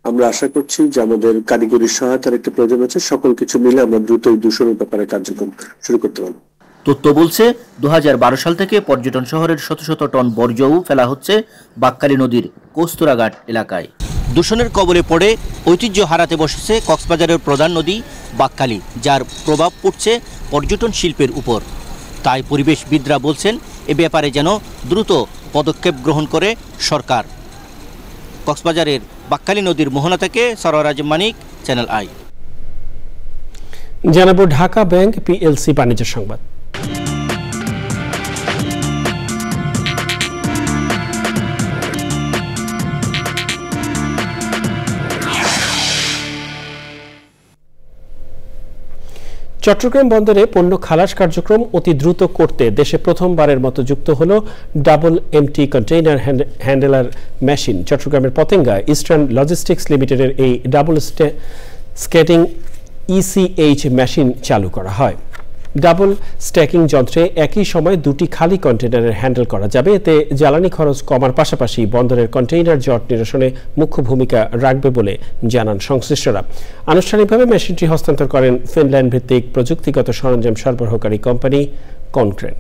আমরা আশা করছি যে আমাদের কারিগরি সহায়তার একটা প্রয়োজন আছে। সকল কিছু মিলে আমরা দ্রুত এই দূষণের ব্যাপারে কার্যক্রম শুরু করতে পারব। তথ্য বলছে 2012 সাল থেকে পর্যটন শহরের শত শত টন বর্জ্যও ফেলা হচ্ছে বাকখালী নদীর কস্তুরাঘাট এলাকায়। দূষণের কবলে পড়ে ঐতিহ্য হারাতে বসেছে কক্সবাজারের প্রধান নদী বাকখালী, যার প্রভাব পড়ছে পর্যটন শিল্পের উপর। তাই পরিবেশবিদরা বলছেন এ ব্যাপারে যেন দ্রুত পদক্ষেপ গ্রহণ করে সরকার। কক্সবাজারের বাকখালী নদীর মোহনা থেকে সরওয়ারাজ মানিক, চ্যানেল আই। জানাবো ঢাকা ব্যাংক পিএলসি বাণিজ্য সংবাদ। চট্টগ্রাম বন্দরে পণ্য খালাস কার্যক্রম অতি দ্রুত করতে দেশে প্রথমবারের মতো যুক্ত হল double empty container handler machine. চট্টগ্রামের পতেঙ্গা ইস্টার্ন লজিস্টিক্স লিমিটেডের এই ডাবল স্কেটিং ইসিএইচ মেশিন চালু করা হয়। ডাবল স্ট্যাকিং যন্ত্রে একই সময় দুটি খালি কন্টেইনারের হ্যান্ডেল করা যাবে। এতে জ্বালানি খরচ কমার পাশাপাশি বন্দরের কন্টেইনার জট নিরসনে মুখ্য ভূমিকা রাখবে বলে জানান সংশ্লিষ্টরা। আনুষ্ঠানিকভাবে মেশিনটি হস্তান্তর করেন ফিনল্যান্ড ভিত্তিক প্রযুক্তিগত সরঞ্জাম সরবরাহকারী কোম্পানি কনক্রেন।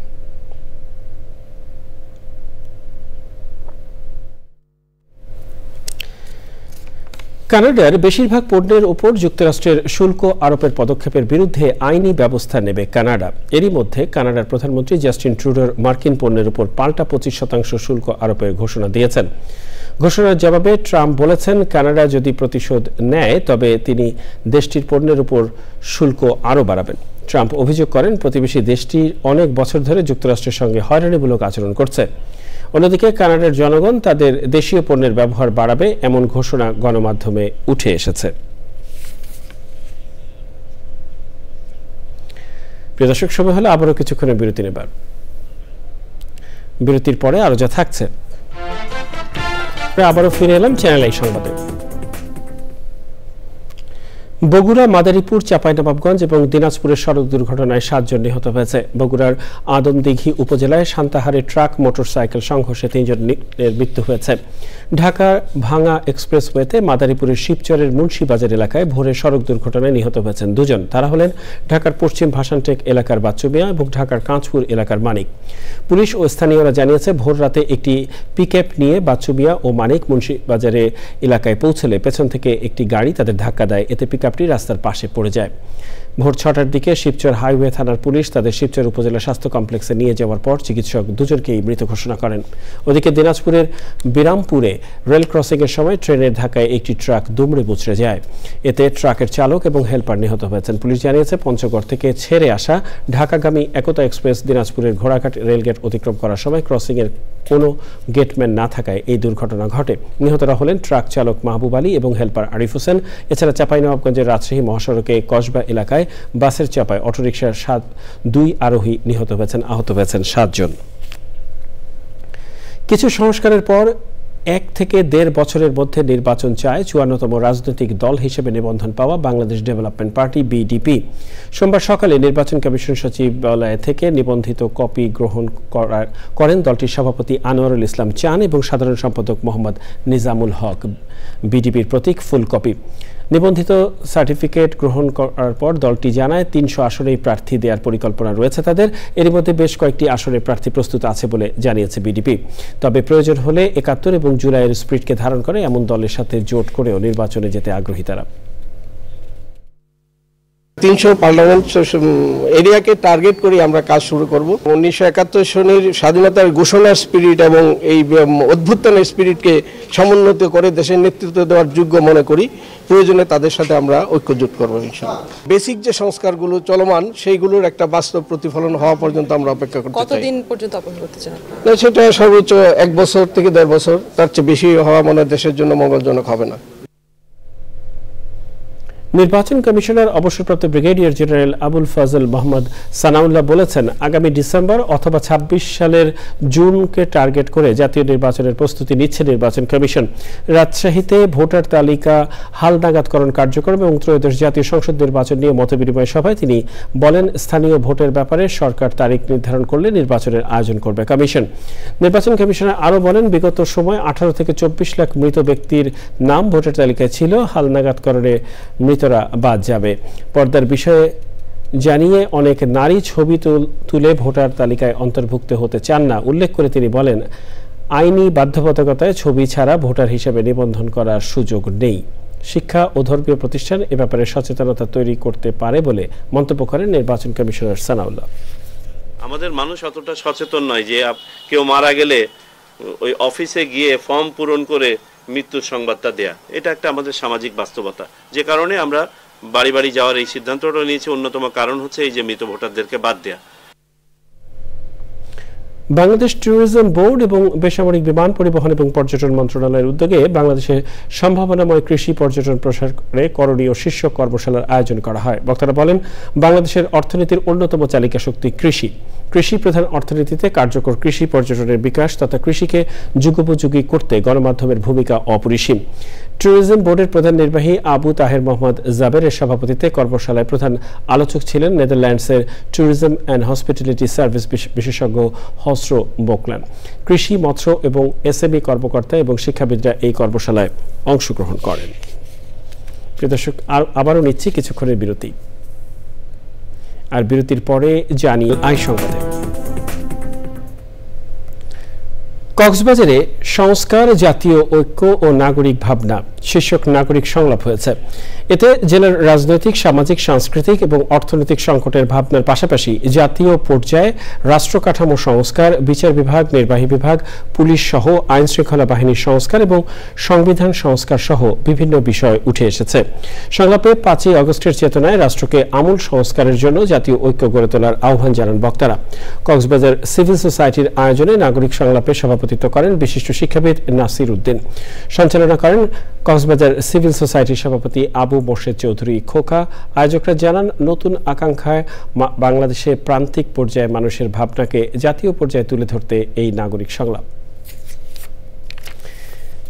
কানাডার বেশিরভাগ পণ্যের উপর যুক্তরাষ্ট্রের শুল্ক আরোপের পদক্ষেপের বিরুদ্ধে আইনি ব্যবস্থা নেবে কানাডা। এরই মধ্যে কানাডার প্রধানমন্ত্রী জাস্টিন ট্রুডোর মার্কিন পণ্যের উপর পাল্টা 25% শুল্ক আরোপের ঘোষণা দিয়েছেন। ঘোষণার জবাবে ট্রাম্প বলেছেন, কানাডা যদি প্রতিশোধ নেয় তবে তিনি দেশটির পণ্যের উপর শুল্ক আরও বাড়াবেন। ট্রাম্প অভিযোগ করেন, প্রতিবেশী দেশটি অনেক বছর ধরে যুক্তরাষ্ট্রের সঙ্গে হয়রানিমূলক আচরণ করছে। অন্যদিকে কানাডার জনগণ তাদের দেশীয় পণ্যের ব্যবহার বাড়াবে এমন ঘোষণা গণমাধ্যমে উঠে এসেছে। প্রিয় দর্শক, সময় হলে আবারও কিছুক্ষণের বিরতি নেবার। বিরতির পরে আরো যা থাকছে। আবারও ফিরে এলাম চ্যানেল আই সংবাদে। বগুড়া, মাদারীপুর, চাঁপাইনবাবগঞ্জ এবং দিনাজপুরের সড়ক দুর্ঘটনায় 7 জন নিহত হয়েছে। বগুড়ার আদমদিঘি উপজেলায় সান্তাহারে ট্রাক মোটরসাইকেল সংঘর্ষে 3 জনের মৃত্যু হয়েছে। ঢাকার ভাঙা এক্সপ্রেসওয়েতে মাদারীপুরের শিবচরের মুন্সিবাজার এলাকায় ভোরে সড়ক দুর্ঘটনায় নিহত হয়েছেন 2 জন। তারা হলেন ঢাকার পশ্চিম ভাসানটেক এলাকার বাচ্চু মিয়া এবং ঢাকার কাঁচপুর এলাকার মানিক। পুলিশ ও স্থানীয়রা জানিয়েছে, ভোর রাতে একটি পিকআপ নিয়ে বাচ্চু মিয়া ও মানিক মুন্সিবাজারে এলাকায় পৌঁছলে পেছন থেকে একটি গাড়ি তাদের ধাক্কা দেয়। এতে পিকআপটি রাস্তার পাশে পড়ে যায়। ভোর 6টার দিকে শিবচর হাইওয়ে থানার পুলিশ তাদের শিবচর উপজেলা স্বাস্থ্য কমপ্লেক্সে নিয়ে যাওয়ার পর চিকিৎসক 2 জনকেই মৃত ঘোষণা করেন। ওদিকে দিনাজপুরের বিরামপুরে রেল ক্রসিংয়ের সময় ট্রেনের ধাক্কায় একটি ট্রাক দুমড়ে মুচড়ে যায়। এতে ট্রাকের চালক এবং হেলপার নিহত হয়েছেন। পুলিশ জানিয়েছে, পঞ্চগড় থেকে ছেড়ে আসা ঢাকাগামী একতা এক্সপ্রেস দিনাজপুরের ঘোড়াঘাট রেলগেট অতিক্রম করার সময় ক্রসিংয়ের কোনো গেটম্যান না থাকায় এই দুর্ঘটনা ঘটে। নিহতরা হলেন ট্রাক চালক মাহবুব আলী এবং হেলপার আরিফ হোসেন। এছাড়া চাঁপাইনবাবগঞ্জের রাজশাহী মহাসড়কে কসবা এলাকায় বাসের চাপায় অটোরিকশার 2 আরোহী নিহত হয়েছেন। আহত হয়েছেন 7 জন। কিছু সংস্কারের পর 1 থেকে 1.5 বছরের মধ্যে নির্বাচন চায় 54তম রাজনৈতিক দল হিসেবে নিবন্ধন পাওয়া বাংলাদেশ ডেভেলপমেন্ট পার্টি বিডিপি। সোমবার সকালে নির্বাচন কমিশন সচিবালয় থেকে নিবন্ধিত কপি গ্রহণ করেন দলটির সভাপতি আনোয়ারুল ইসলাম চান এবং সাধারণ সম্পাদক মোহাম্মদ নিজামুল হক। বিডিপির প্রতীক ফুলকপি। নিবন্ধিত সার্টিফিকেট গ্রহণ করার পর দলটি জানায় 300 আসনেই প্রার্থী দেওয়ার পরিকল্পনা রয়েছে তাদের। এর মধ্যে বেশ কয়েকটি আসনে প্রার্থী প্রস্তুত আছে বলে জানিয়েছে বিডিপি। তবে প্রয়োজন হলে 71 এবং জুলাইয়ের স্পিরিটকে ধারণ করে এমন দলের সাথে জোট করেও নির্বাচনে যেতে আগ্রহী তারা। 300 পার্লামেন্ট এরিয়াকে টার্গেট করে আমরা কাজ শুরু করব। 1971 সনের স্বাধীনতার ঘোষণার স্পিরিট এবং এই অভ্যুত্থানের স্পিরিটকে সমুন্নত করে দেশের নেতৃত্ব দেওয়ার যোগ্য মনে করি। প্রয়োজনে তাদের সাথে আমরা ঐক্যজোট করবো ইনশাআল্লাহ। বেসিক যে সংস্কারগুলো চলমান সেইগুলোর একটা বাস্তব প্রতিফলন হওয়া পর্যন্ত আমরা অপেক্ষা করতে চাই। কতদিন পর্যন্ত অপেক্ষা করতে চান? না, সেটা সর্বোচ্চ 1 বছর থেকে 1.5 বছর, তার চেয়ে বেশি হওয়া মনে দেশের জন্য মঙ্গলজনক হবে না। নির্বাচন কমিশনার অবসরপ্রাপ্ত ব্রিগেডিয়ার জেনারেল আবুল ফজল মোহাম্মদ সানাউল্লাহ বলেছেন, আগামী ডিসেম্বর অথবা ২৬ সালের জুনকে টার্গেট করে জাতীয় নির্বাচনের প্রস্তুতি নিচ্ছে নির্বাচন কমিশন। রাজশাহীতে ভোটার তালিকা হালনাগাদকরণ কার্যক্রম এবং ত্রয়োদশ জাতীয় সংসদ নির্বাচন নিয়ে মতবিনিময় সভায় তিনি বলেন, স্থানীয় ভোটের ব্যাপারে সরকার তারিখ নির্ধারণ করলে নির্বাচনের আয়োজন করবে কমিশন। নির্বাচন কমিশনার আরও বলেন, বিগত সময় ১৮ থেকে ২৪ লাখ মৃত ব্যক্তির নাম ভোটার তালিকায় ছিল, হালনাগাদকরণে মৃতরা বাদ যাবে। পর্দার বিষয়ে জানিয়ে অনেক নারী ছবি তুলে ভোটার তালিকায় অন্তর্ভুক্ত হতে চান না উল্লেখ করে তিনি বলেন, আইনি বাধ্যবাধকতায় ছবি ছাড়া ভোটার হিসেবে নিবন্ধন করার সুযোগ নেই। শিক্ষা ও ধর্মীয় প্রতিষ্ঠান এ ব্যাপারে সচেতনতা তৈরি করতে পারে বলে মন্তব্য করেন নির্বাচন কমিশনার সানাউল্লাহ। আমাদের মানুষ অতটা সচেতন নয় যে কেউ মারা গেলে ওই অফিসে গিয়ে ফর্ম পূরণ করে মৃত্যুর সংবাদটা দেয়া, এটা একটা আমাদের সামাজিক বাস্তবতা, যে কারণে আমরা বাড়ি বাড়ি যাওয়ার এই সিদ্ধান্তটা নিয়েছি। অন্যতম কারণ হচ্ছে এই যে মৃত ভোটারদেরকে বাদ দেয়া। বাংলাদেশ ট্যুরিজম বোর্ড এবং বেসামরিক বিমান পরিবহন এবং পর্যটন মন্ত্রণালয়ের উদ্যোগে বাংলাদেশে সম্ভাবনাময় কৃষি পর্যটন প্রসারে করণীয় শীর্ষক কর্মশালার আয়োজন করা হয়। বক্তারা বলেন, বাংলাদেশের অর্থনীতির অন্যতম চালিকা শক্তি কৃষি। কৃষি প্রধান অর্থনীতিতে কার্যকর কৃষি পর্যটনের বিকাশ তথা কৃষিকে যুগোপযোগী করতে গণমাধ্যমের ভূমিকা অপরিসীম। ট্যুরিজম বোর্ডের প্রধান নির্বাহী আবু তাহের মোহাম্মদ জাবেরের সভাপতিত্বে কর্মশালায় প্রধান আলোচক ছিলেন নেদারল্যান্ডসের ট্যুরিজম অ্যান্ড হসপিটালিটি সার্ভিস বিশেষজ্ঞ হসরো বোকলান। কৃষি, মৎস্য এবং এসএমই কর্মকর্তা এবং শিক্ষাবিদরা এই কর্মশালায় অংশগ্রহণ করেন। প্রিয় দর্শক, আবারও নিচ্ছি কিছুক্ষণের বিরতি, আর বিরতির পরে জানি আই সংবাদে। কক্সবাজারে সংস্কার, জাতীয় ঐক্য ও নাগরিক ভাবনা শীর্ষক নাগরিক সংলাপ হয়েছে। এতে জেলার রাজনৈতিক, সামাজিক, সাংস্কৃতিক এবং অর্থনৈতিক সংকটের ভাবনার পাশাপাশি জাতীয় পর্যায়ে রাষ্ট্র কাঠামো সংস্কার, বিচার বিভাগ, নির্বাহী বিভাগ, পুলিশ সহ আইন শৃঙ্খলা বাহিনীর সংস্কার এবং সংবিধান সংস্কার সহ বিভিন্ন বিষয় উঠে এসেছে। সংলাপে ৫ই আগস্টের চেতনায় রাষ্ট্রকে আমূল সংস্কারের জন্য জাতীয় ঐক্য গড়ে তোলার আহ্বান জানান বক্তারা। কক্সবাজার সিভিল সোসাইটির আয়োজনে নাগরিক সংলাপে সভাপতিত্ব করেন বিশিষ্ট শিক্ষাবিদ নাসির উদ্দিন। সঞ্চালনা করেন কক্সবাজার সিভিল সোসাইটির সভাপতি আবু মোর্শেদ চৌধুরী খোকা। আয়োজকরা জানান, নতুন আকাঙ্ক্ষায় বাংলাদেশে প্রান্তিক পর্যায়ে মানুষের ভাবনাকে জাতীয় পর্যায়ে তুলে ধরতে এই নাগরিক সংলাপ।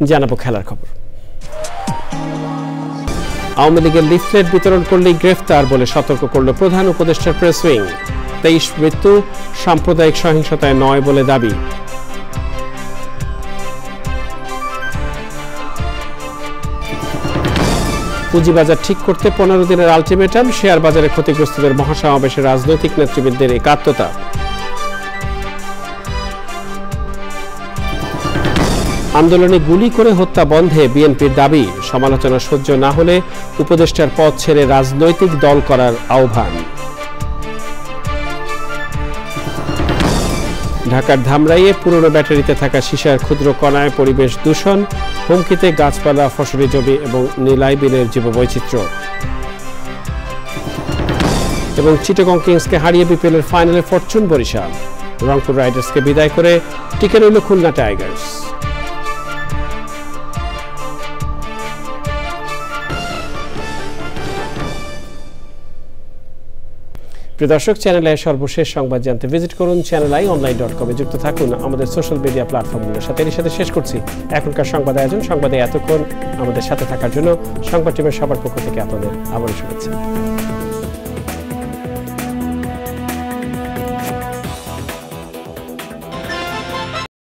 জানাবো খেলার খবর। আওয়ামী লীগের লিফলেট বিতরণ করলেই গ্রেফতার বলে সতর্ক করল প্রধান উপদেষ্টার প্রেস উইং। ২৩ মৃত্যু, সাম্প্রদায়িক সহিংসতায় নয় বলে দাবি। পুঁজিবাজার ঠিক করতে ১৫ দিনের আলটিমেটাম, শেয়ার বাজারে ক্ষতিগ্রস্তদের মহাসমাবেশে রাজনৈতিক নেতৃবৃন্দের একাত্মতা। আন্দোলনে গুলি করে হত্যা বন্ধে বিএনপির দাবি, সমালোচনা সহ্য না হলে উপদেষ্টার পদ ছেড়ে রাজনৈতিক দল করার আহ্বান। ঢাকার ধামরাইয়ে পুরনো ব্যাটারিতে থাকা সীসার ক্ষুদ্র কণায় পরিবেশ দূষণ, হুমকিতে গাছপালা, ফসলি জমি এবং নীলাই বিলের জীববৈচিত্র্য। এবং চিটাগং কিংসকে হারিয়ে বিপিএলের ফাইনালে ফরচুন বরিশাল। রংপুর রাইডার্সকে বিদায় করে টিকে রইল খুলনা টাইগার্স। প্রিয় দর্শক, চ্যানেল আই সর্বশেষ সংবাদ জানতে ভিজিট করুন channelionline.com এ যুক্ত থাকুন আমাদের সোশ্যাল মিডিয়া প্ল্যাটফর্মগুলোর সাথে। এর সাথে শেষ করছি এখনকার সংবাদ আয়োজন। সংবাদে এতক্ষণ আমাদের সাথে থাকার জন্য সংবাদ টিমের সবার পক্ষ থেকে আপনাদের আবারও শুভেচ্ছা।